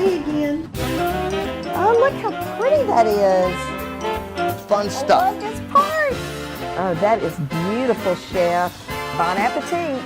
see again. Oh, look how pretty that is. Fun stuff. I love this part. Oh, that is beautiful, Chef. Bon appetit.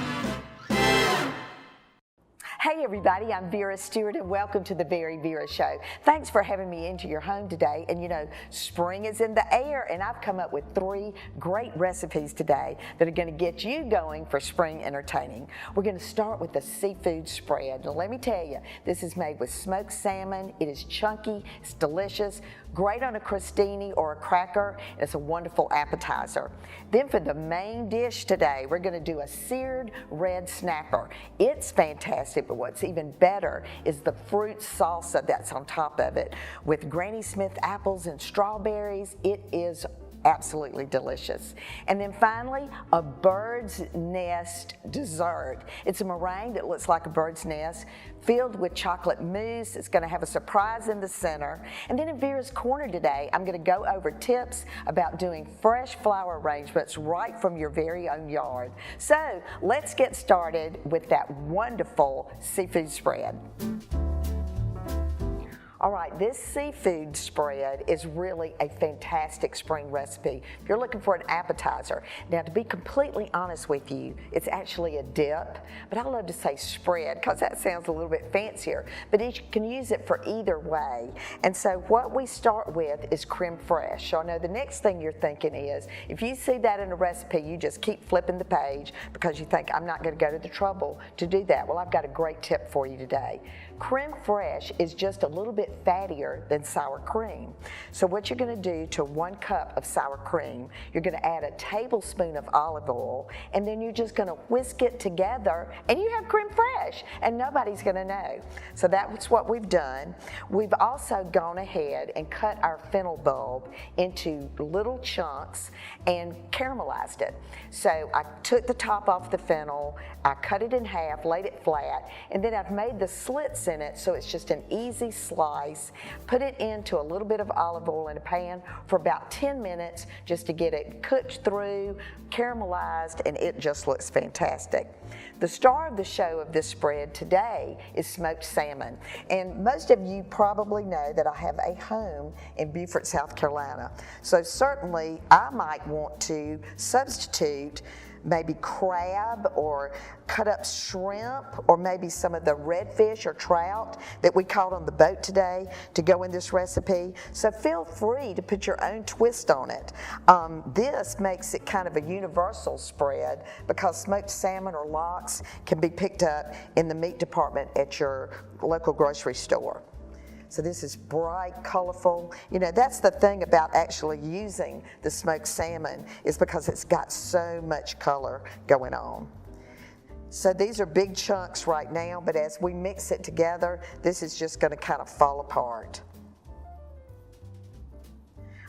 Hey everybody, I'm Vera Stewart and welcome to the VeryVera Show. Thanks for having me into your home today. And you know, spring is in the air and I've come up with 3 great recipes today that are going to get you going for spring entertaining. We're going to start with the seafood spread. Now let me tell you, this is made with smoked salmon. It is chunky, it's delicious, great on a crostini or a cracker. It's a wonderful appetizer. Then for the main dish today, we're going to do a seared red snapper. It's fantastic, but what's even better is the fruit salsa that's on top of it. With Granny Smith apples and strawberries, it is absolutely delicious. And then finally, a bird's nest dessert. It's a meringue that looks like a bird's nest, filled with chocolate mousse. It's going to have a surprise in the center. And then in Vera's Corner today, I'm going to go over tips about doing fresh flower arrangements right from your very own yard. So let's get started with that wonderful seafood spread. All right, this seafood spread is really a fantastic spring recipe if you're looking for an appetizer. Now, to be completely honest with you, it's actually a dip, but I love to say spread because that sounds a little bit fancier, but you can use it for either way. And so what we start with is creme fraiche. So I know the next thing you're thinking is, if you see that in a recipe, you just keep flipping the page because you think, I'm not going to go to the trouble to do that. Well, I've got a great tip for you today. Creme fraiche is just a little bit fattier than sour cream. So what you're going to do to 1 cup of sour cream, you're going to add a tablespoon of olive oil, and then you're just going to whisk it together, and you have creme fraiche, and nobody's going to know. So that's what we've done. We've also gone ahead and cut our fennel bulb into little chunks and caramelized it. So I took the top off the fennel, I cut it in half, laid it flat, and then I've made the slits in it so it's just an easy slice. Put it into a little bit of olive oil in a pan for about 10 minutes just to get it cooked through, caramelized, and it just looks fantastic. The star of the show of this spread today is smoked salmon. And most of you probably know that I have a home in Beaufort, South Carolina. So certainly I might want to substitute maybe crab or cut up shrimp or maybe some of the redfish or trout that we caught on the boat today to go in this recipe. So feel free to put your own twist on it. This makes it kind of a universal spread because smoked salmon or lox can be picked up in the meat department at your local grocery store. So this is bright, colorful. You know, that's the thing about actually using the smoked salmon is because it's got so much color going on. So these are big chunks right now, but as we mix it together, this is just going to kind of fall apart.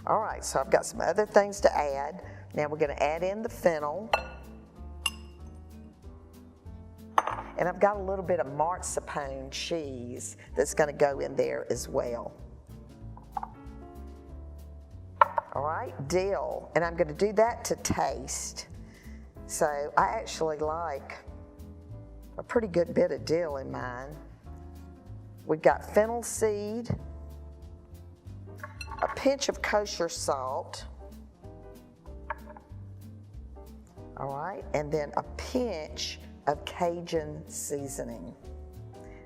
All right, so I've got some other things to add. Now we're going to add in the fennel. And I've got a little bit of mascarpone cheese that's going to go in there as well. All right, dill, and I'm going to do that to taste. So I actually like a pretty good bit of dill in mine. We've got fennel seed, a pinch of kosher salt, all right, and then a pinch of Cajun seasoning.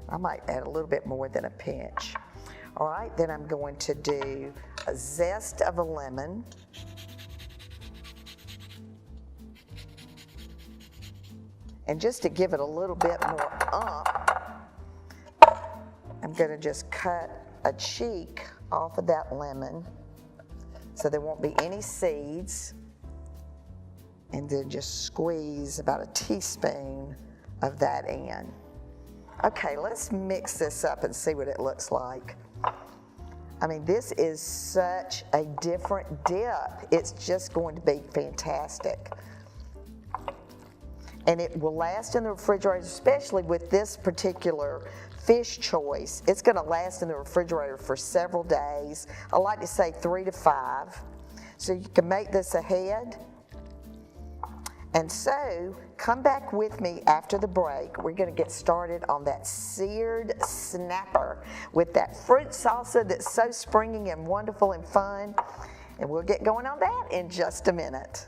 I might add a little bit more than a pinch. All right, then I'm going to do a zest of a lemon. And just to give it a little bit more I'm going to just cut a cheek off of that lemon so there won't be any seeds. And then just squeeze about a teaspoon of that in. Okay, let's mix this up and see what it looks like. I mean, this is such a different dip. It's just going to be fantastic. And it will last in the refrigerator, especially with this particular fish choice. It's going to last in the refrigerator for several days. I like to say 3 to 5. So you can make this ahead. And so, come back with me after the break. We're gonna get started on that seared snapper with that fruit salsa that's so springy and wonderful and fun. And we'll get going on that in just a minute.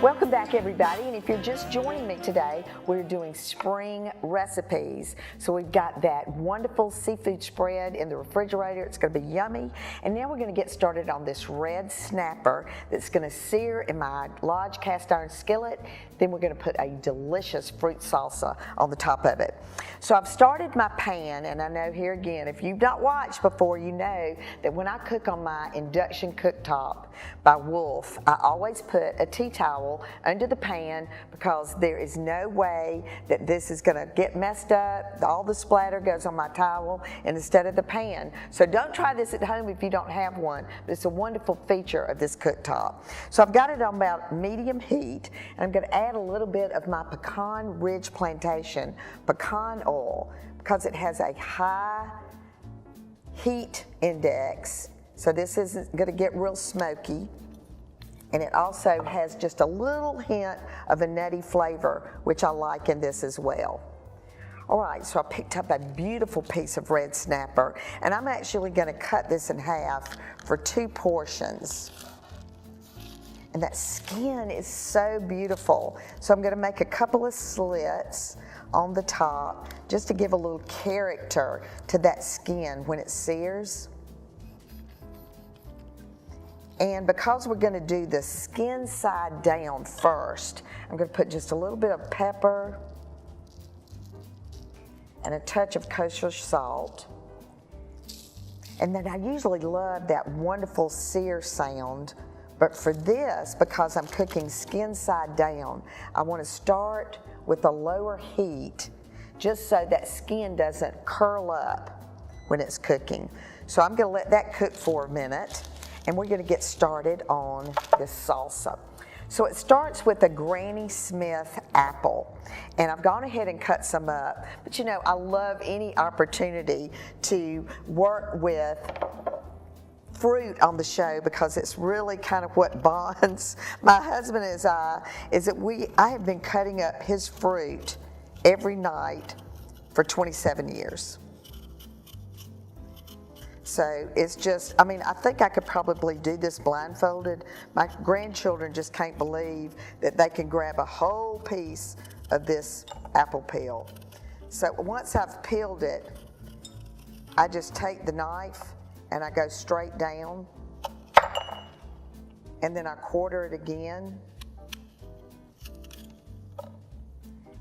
Welcome back, everybody, and if you're just joining me today, we're doing spring recipes. So we've got that wonderful seafood spread in the refrigerator. It's going to be yummy. And now we're going to get started on this red snapper that's going to sear in my Lodge cast iron skillet. Then we're going to put a delicious fruit salsa on the top of it. So I've started my pan, and I know here again, if you've not watched before, you know that when I cook on my induction cooktop by Wolf, I always put a tea towel under the pan because there is no way that this is going to get messed up. All the splatter goes on my towel instead of the pan. So don't try this at home if you don't have one, but it's a wonderful feature of this cooktop. So I've got it on about medium heat, and I'm going to add a little bit of my Pecan Ridge Plantation pecan oil because it has a high heat index. So this isn't going to get real smoky. And it also has just a little hint of a nutty flavor, which I like in this as well. All right, so I picked up a beautiful piece of red snapper, and I'm actually going to cut this in half for 2 portions. And that skin is so beautiful. So I'm going to make a couple of slits on the top just to give a little character to that skin when it sears. And because we're going to do the skin side down first, I'm going to put just a little bit of pepper and a touch of kosher salt. And then I usually love that wonderful sear sound, but for this, because I'm cooking skin side down, I want to start with a lower heat just so that skin doesn't curl up when it's cooking. So I'm going to let that cook for a minute. And we're going to get started on this salsa. So it starts with a Granny Smith apple. And I've gone ahead and cut some up. But you know, I love any opportunity to work with fruit on the show because it's really kind of what bonds my husband and I, is that I have been cutting up his fruit every night for 27 years. So it's just, I mean, I think I could probably do this blindfolded. My grandchildren just can't believe that they can grab a whole piece of this apple peel. So once I've peeled it, I just take the knife and I go straight down. And then I quarter it again.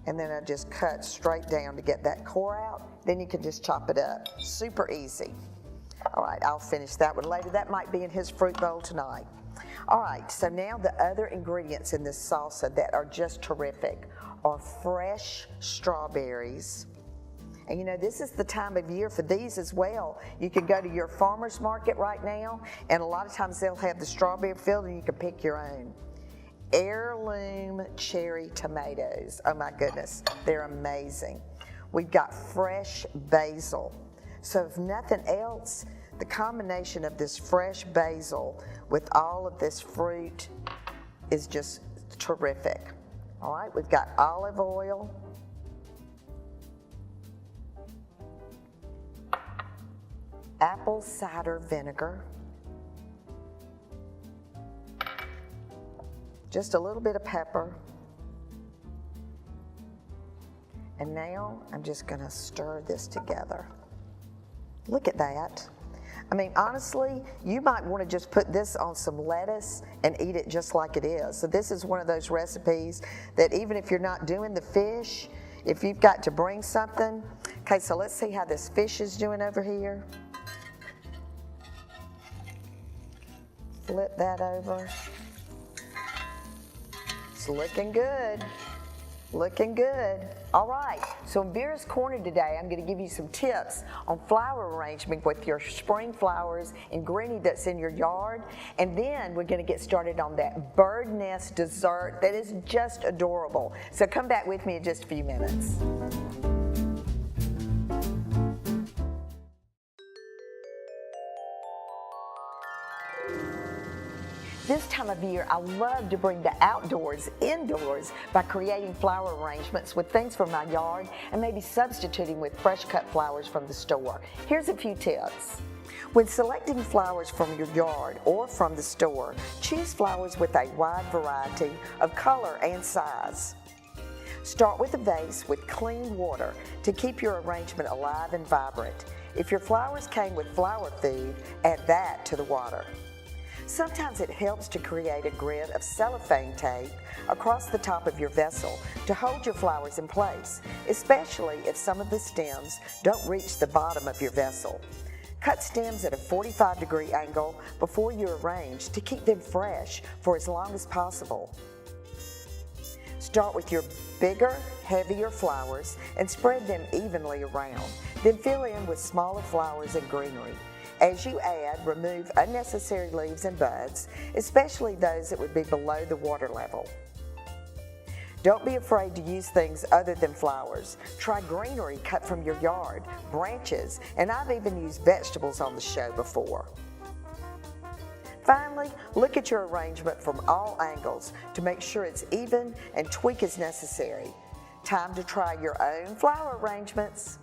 And then I just cut straight down to get that core out. Then you can just chop it up. Super easy. All right, I'll finish that one later. That might be in his fruit bowl tonight. All right, so now the other ingredients in this salsa that are just terrific are fresh strawberries. And you know, this is the time of year for these as well. You can go to your farmer's market right now, and a lot of times they'll have the strawberry field and you can pick your own. Heirloom cherry tomatoes. Oh my goodness, they're amazing. We've got fresh basil. So if nothing else, the combination of this fresh basil with all of this fruit is just terrific. All right, we've got olive oil, apple cider vinegar, just a little bit of pepper, and now I'm just going to stir this together. Look at that. I mean, honestly, you might want to just put this on some lettuce and eat it just like it is. So this is one of those recipes that even if you're not doing the fish, if you've got to bring something. Okay, so let's see how this fish is doing over here. Flip that over. It's looking good. Looking good. All right, so in Vera's Corner today, I'm going to give you some tips on flower arrangement with your spring flowers and greenery that's in your yard. And then we're going to get started on that bird nest dessert that is just adorable. So come back with me in just a few minutes. this time of year, I love to bring the outdoors indoors by creating flower arrangements with things from my yard and maybe substituting with fresh cut flowers from the store. Here's a few tips. When selecting flowers from your yard or from the store, choose flowers with a wide variety of color and size. Start with a vase with clean water to keep your arrangement alive and vibrant. If your flowers came with flower food, add that to the water. Sometimes it helps to create a grid of cellophane tape across the top of your vessel to hold your flowers in place, especially if some of the stems don't reach the bottom of your vessel. Cut stems at a 45-degree angle before you arrange to keep them fresh for as long as possible. Start with your bigger, heavier flowers and spread them evenly around. Then fill in with smaller flowers and greenery. As you add, remove unnecessary leaves and buds, especially those that would be below the water level. Don't be afraid to use things other than flowers. Try greenery cut from your yard, branches, and I've even used vegetables on the show before. Finally, look at your arrangement from all angles to make sure it's even and tweak as necessary. Time to try your own flower arrangements.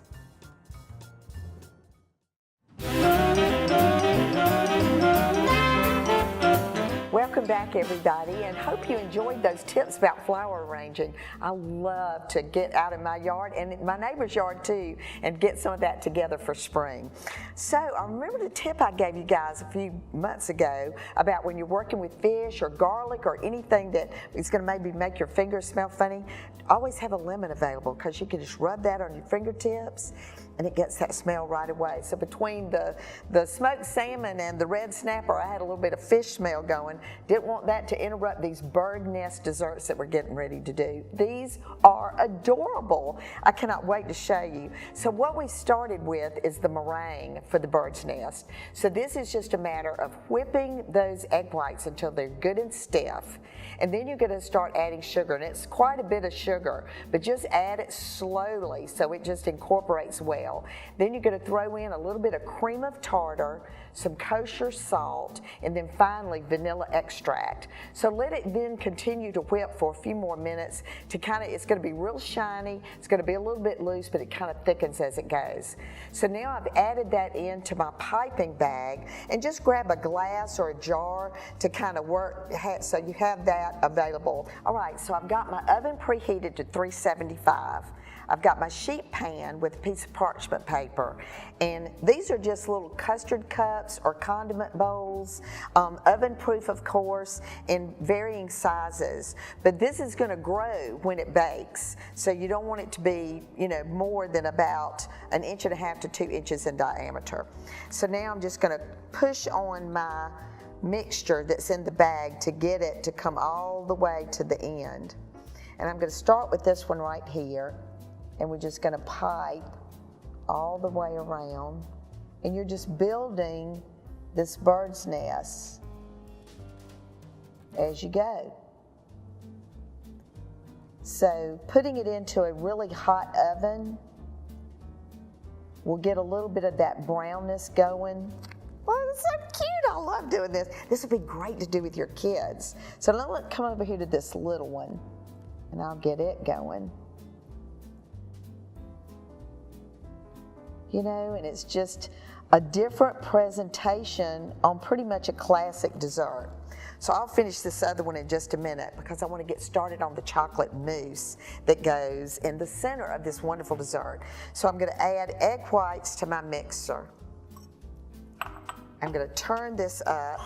Welcome back, everybody, and hope you enjoyed those tips about flower arranging. I love to get out in my yard and my neighbor's yard too and get some of that together for spring. So I remember the tip I gave you guys a few months ago about when you're working with fish or garlic or anything that is going to maybe make your fingers smell funny, always have a lemon available because you can just rub that on your fingertips and it gets that smell right away. So between the smoked salmon and the red snapper, I had a little bit of fish smell going. Didn't want that to interrupt these bird nest desserts that we're getting ready to do. These are adorable. I cannot wait to show you. So what we started with is the meringue for the bird's nest. So this is just a matter of whipping those egg whites until they're good and stiff. And then you're going to start adding sugar, and it's quite a bit of sugar, but just add it slowly so it just incorporates well. Then you're going to throw in a little bit of cream of tartar, some kosher salt, and then finally vanilla extract. So let it then continue to whip for a few more minutes to it's going to be real shiny, it's going to be a little bit loose, but it kind of thickens as it goes. So now I've added that into my piping bag, and just grab a glass or a jar to kind of work, so you have that available. All right, so I've got my oven preheated to 375. I've got my sheet pan with a piece of parchment paper, and these are just little custard cups or condiment bowls, oven proof of course, in varying sizes, but this is going to grow when it bakes, so you don't want it to be, more than about 1.5 inches to 2 inches in diameter. So now I'm just going to push on my mixture that's in the bag to get it to come all the way to the end. And I'm going to start with this one right here, and we're just going to pipe all the way around, and you're just building this bird's nest as you go. So putting it into a really hot oven will get a little bit of that brownness going. Well, it's so cute. I love doing this. This would be great to do with your kids. So now let's come over here to this little one, and I'll get it going. And it's just a different presentation on pretty much a classic dessert. So I'll finish this other one in just a minute because I want to get started on the chocolate mousse that goes in the center of this wonderful dessert. So I'm going to add egg whites to my mixer. I'm going to turn this up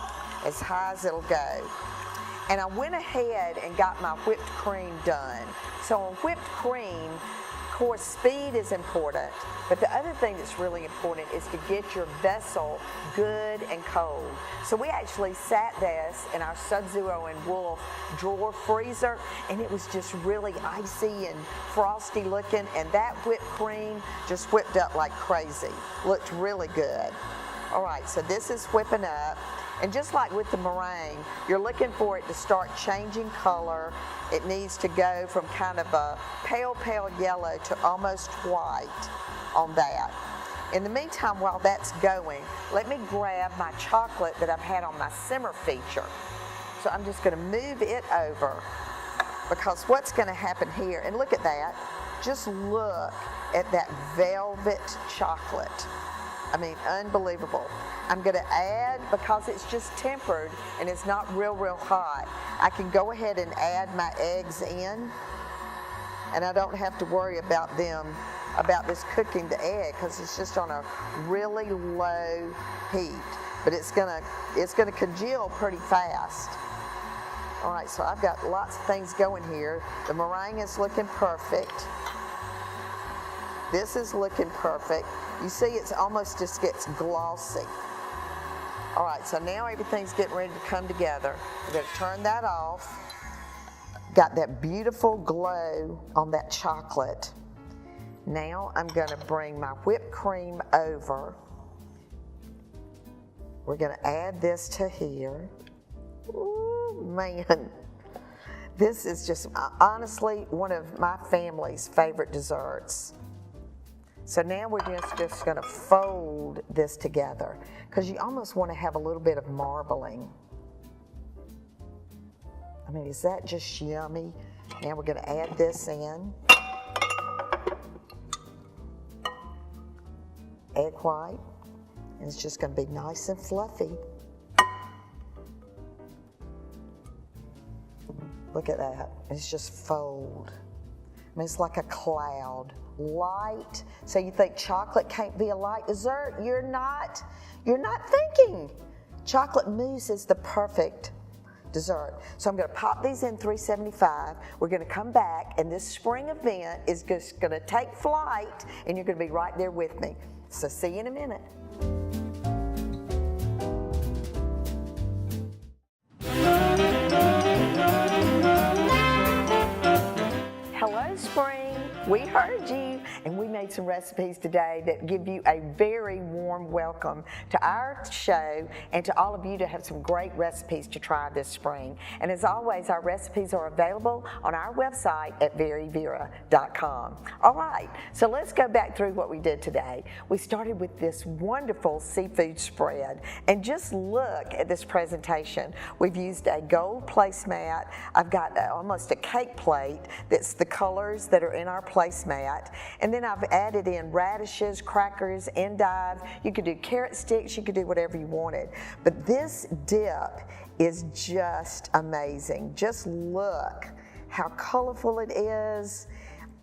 as high as it'll go. And I went ahead and got my whipped cream done. So on whipped cream, of course, speed is important, but the other thing that's really important is to get your vessel good and cold. So we actually sat this in our Sub-Zero and Wolf drawer freezer, and it was just really icy and frosty looking, and that whipped cream just whipped up like crazy. Looked really good. All right, so this is whipping up. And just like with the meringue, you're looking for it to start changing color. It needs to go from kind of a pale, pale yellow to almost white on that. In the meantime, while that's going, let me grab my chocolate that I've had on my simmer feature. So I'm just going to move it over, because what's going to happen here, and look at that, just look at that velvet chocolate. I mean, unbelievable. I'm going to add, because it's just tempered and it's not real hot, I can go ahead and add my eggs in, and I don't have to worry about this cooking the egg, because it's just on a really low heat. But it's gonna congeal pretty fast. All right, so I've got lots of things going here. The meringue is looking perfect. This is looking perfect. You see, it's almost just gets glossy. All right, so now everything's getting ready to come together. I'm gonna turn that off. Got that beautiful glow on that chocolate. Now I'm gonna bring my whipped cream over. We're gonna add this to here. Ooh, man. This is just, honestly, one of my family's favorite desserts. So now we're just gonna fold this together, because you almost wanna have a little bit of marbling. I mean, is that just yummy? Now we're gonna add this in. Egg white. And it's just going to be nice and fluffy. Look at that. It's just fold. I mean, it's like a cloud. Light. So you think chocolate can't be a light dessert? You're not thinking. Chocolate mousse is the perfect dessert. So I'm going to pop these in 375. We're going to come back, and this spring event is just going to take flight, and you're going to be right there with me. So see you in a minute. Hello, spring. We heard you, and we made some recipes today that give you a very warm welcome to our show, and to all of you to have some great recipes to try this spring. And as always, our recipes are available on our website at VeryVera.com. All right, so let's go back through what we did today. We started with this wonderful seafood spread, and just look at this presentation. We've used a gold placemat. I've got almost a cake plate that's the colors that are in our placemat, and then I've added in radishes, crackers, endive. You could do carrot sticks, you could do whatever you wanted. But this dip is just amazing. Just look how colorful it is.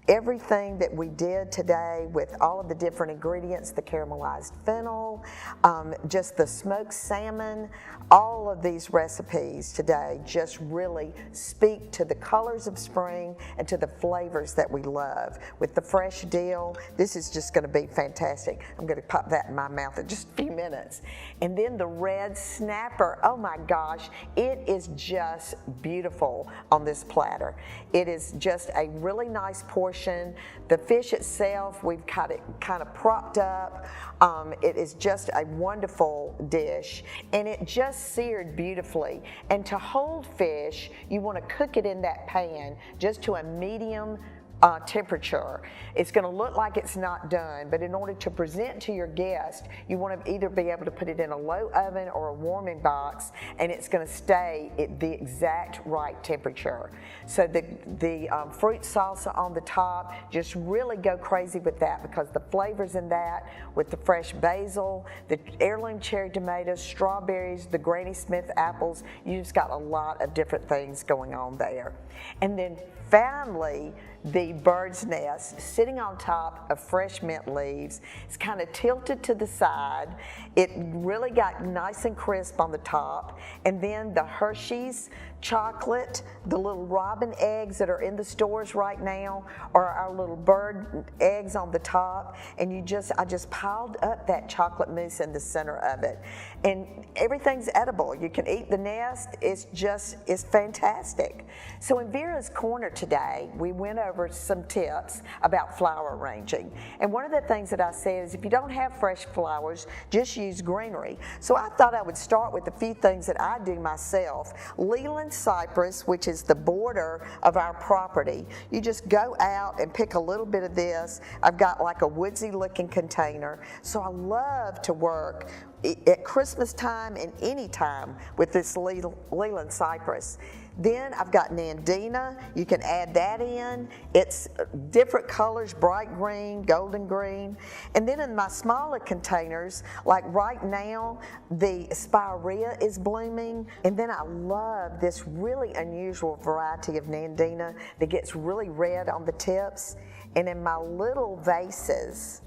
Everything that we did today with all of the different ingredients, the caramelized fennel, just the smoked salmon, all of these recipes today just really speak to the colors of spring and to the flavors that we love. With the fresh dill, this is just going to be fantastic. I'm going to pop that in my mouth in just a few minutes. And then the red snapper, oh my gosh, it is just beautiful on this platter. It is just a really nice portion. The fish itself, we've got it kind of propped up. It is just a wonderful dish, and it just seared beautifully. And to hold fish, you want to cook it in that pan just to a medium temperature. It's going to look like it's not done, but in order to present to your guest, you want to either be able to put it in a low oven or a warming box, and it's going to stay at the exact right temperature. So the fruit salsa on the top, just really go crazy with that, because the flavors in that, with the fresh basil, the heirloom cherry tomatoes, strawberries, the Granny Smith apples, you just got a lot of different things going on there. And then finally, the bird's nest sitting on top of fresh mint leaves. It's kind of tilted to the side. It really got nice and crisp on the top. And then the Hershey's chocolate, the little robin eggs that are in the stores right now, are our little bird eggs on the top. And I just piled up that chocolate mousse in the center of it. And everything's edible. You can eat the nest. It's fantastic. So in Vera's Corner today, we went over some tips about flower arranging. And one of the things that I said is, if you don't have fresh flowers, just use greenery. So I thought I would start with a few things that I do myself. Leland cypress, which is the border of our property. You just go out and pick a little bit of this. I've got like a woodsy looking container. So I love to work at Christmas time and any time with this Leland cypress. Then I've got Nandina. You can add that in. It's different colors, bright green, golden green. And then in my smaller containers, like right now, the spirea is blooming. And then I love this really unusual variety of Nandina that gets really red on the tips. And in my little vases,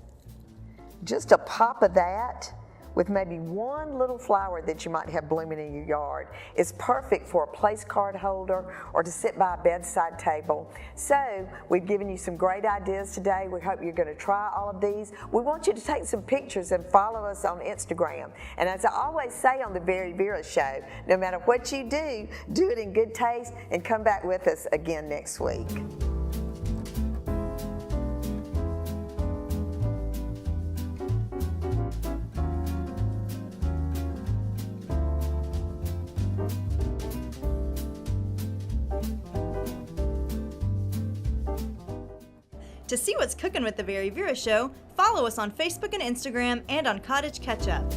just a pop of that with maybe one little flower that you might have blooming in your yard is perfect for a place card holder or to sit by a bedside table. So we've given you some great ideas today. We hope you're going to try all of these. We want you to take some pictures and follow us on Instagram. And as I always say on the VeryVera Show, no matter what you do it in good taste and come back with us again next week. To see what's cooking with the VeryVera Show, follow us on Facebook and Instagram and on Cottage Ketchup.